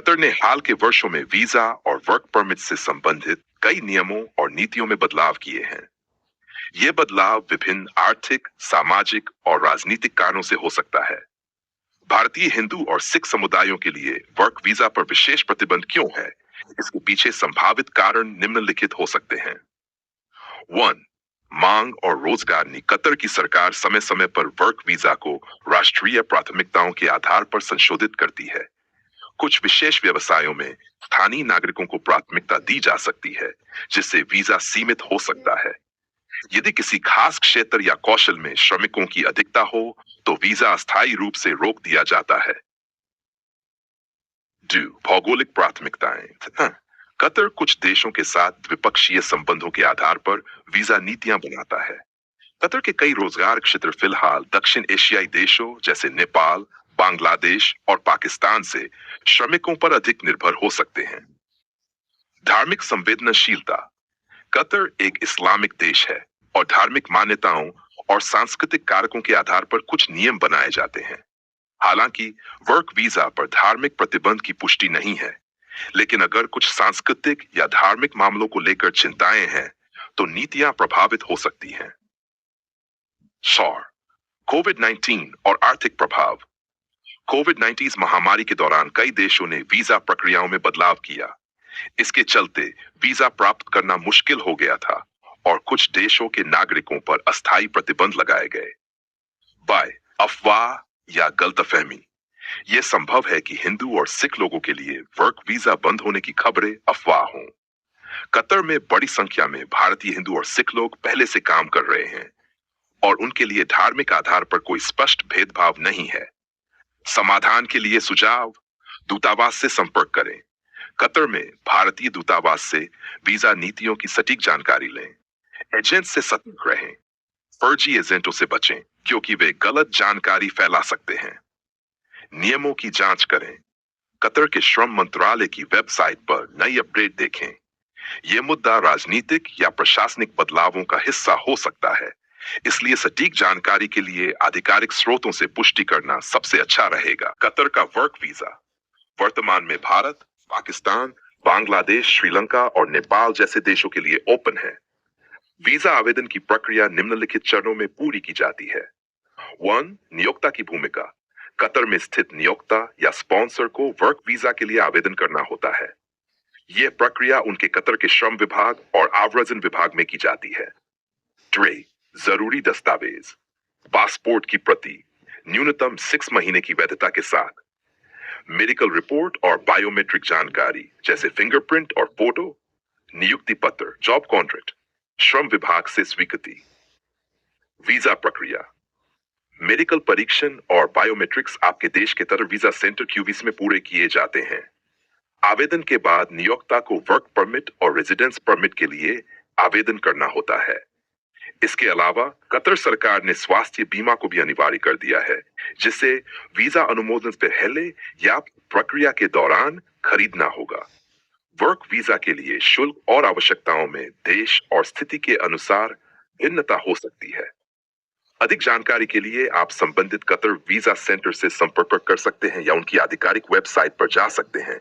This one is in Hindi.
कतर ने हाल के वर्षों में वीजा और वर्क परमिट से संबंधित कई नियमों और नीतियों में बदलाव किए हैं। ये बदलाव विभिन्न आर्थिक, सामाजिक और राजनीतिक कारणों से हो सकता है। भारतीय हिंदू और सिख समुदायों के लिए वर्क वीजा पर विशेष प्रतिबंध क्यों है? इसके पीछे संभावित कारण निम्नलिखित हो सकते हैं। 1. मांग और रोजगार नीति। कतर की सरकार समय समय पर वर्क वीजा को राष्ट्रीय प्राथमिकताओं के आधार पर संशोधित करती है। कुछ विशेष व्यवसायों में स्थानीय नागरिकों को प्राथमिकता दी जा सकती है, जिससे वीजा सीमित हो सकता है। यदि किसी खास क्षेत्र या कौशल में श्रमिकों की अधिकता हो, तो वीजा अस्थायी रूप से रोक दिया जाता है। 2. भौगोलिक प्राथमिकताएं। कतर कुछ देशों के साथ द्विपक्षीय संबंधों के आधार पर वीजा नीतियां बनाता है। कतर के कई रोजगार क्षेत्र फिलहाल दक्षिण एशियाई देशों जैसे नेपाल, बांग्लादेश और पाकिस्तान से श्रमिकों पर अधिक निर्भर हो सकते हैं। धार्मिक संवेदनशीलता। कतर एक इस्लामिक देश है और धार्मिक मान्यताओं और सांस्कृतिक कारकों के आधार पर कुछ नियम बनाए जाते हैं। हालांकि वर्क वीजा पर धार्मिक प्रतिबंध की पुष्टि नहीं है, लेकिन अगर कुछ सांस्कृतिक या धार्मिक मामलों को लेकर चिंताएं हैं, तो नीतियां प्रभावित हो सकती हैं। सौर कोविड-19 और आर्थिक प्रभाव। कोविड-19 महामारी के दौरान कई देशों ने वीजा प्रक्रियाओं में बदलाव किया। इसके चलते वीजा प्राप्त करना मुश्किल हो गया था और कुछ देशों के नागरिकों पर अस्थायी प्रतिबंध लगाए गए। बाय अफवाह या गलतफहमी। यह संभव है कि हिंदू और सिख लोगों के लिए वर्क वीजा बंद होने की खबरें अफवाह हों। कतर में बड़ी संख्या में भारतीय हिंदू और सिख लोग पहले से काम कर रहे हैं और उनके लिए धार्मिक आधार पर कोई स्पष्ट भेदभाव नहीं है। समाधान के लिए सुझाव: दूतावास से संपर्क करें। कतर में भारतीय दूतावास से वीजा नीतियों की सटीक जानकारी लें। एजेंट से सतर्क रहें। फर्जी एजेंटों से बचें, क्योंकि वे गलत जानकारी फैला सकते हैं। नियमों की जांच करें। कतर के श्रम मंत्रालय की वेबसाइट पर नई अपडेट देखें। यह मुद्दा राजनीतिक या प्रशासनिक बदलावों का हिस्सा हो सकता है, इसलिए सटीक जानकारी के लिए आधिकारिक स्रोतों से पुष्टि करना सबसे अच्छा रहेगा। कतर का वर्क वीजा वर्तमान में भारत, पाकिस्तान, बांग्लादेश, श्रीलंका और नेपाल जैसे देशों के लिए ओपन है। वीजा आवेदन की प्रक्रिया निम्नलिखित चरणों में पूरी की जाती है। 1. नियोक्ता की भूमिका। कतर में स्थित नियोक्ता या स्पॉन्सर को वर्क वीजा के लिए आवेदन करना होता है। यह प्रक्रिया उनके कतर के श्रम विभाग और आव्रजन विभाग में की जाती है। 2. जरूरी दस्तावेज। पासपोर्ट की प्रति, न्यूनतम 6 महीने की वैधता के साथ। मेडिकल रिपोर्ट और बायोमेट्रिक जानकारी जैसे फिंगरप्रिंट और फोटो। नियुक्ति पत्र, जॉब कॉन्ट्रैक्ट, श्रम विभाग से स्वीकृति। वीजा प्रक्रिया। मेडिकल परीक्षण और बायोमेट्रिक्स आपके देश के तरह वीजा सेंटर क्यूवीसी में पूरे किए जाते हैं। आवेदन के बाद नियोक्ता को वर्क परमिट और रेजिडेंस परमिट के लिए आवेदन करना होता है। इसके अलावा कतर सरकार ने स्वास्थ्य बीमा को भी अनिवार्य कर दिया है, जिसे वीजा अनुमोदन से पहले या प्रक्रिया के दौरान खरीदना होगा। वर्क वीजा के लिए शुल्क और आवश्यकताओं में देश और स्थिति के अनुसार भिन्नता हो सकती है। अधिक जानकारी के लिए आप संबंधित कतर वीजा सेंटर से संपर्क कर सकते हैं या उनकी आधिकारिक वेबसाइट पर जा सकते हैं।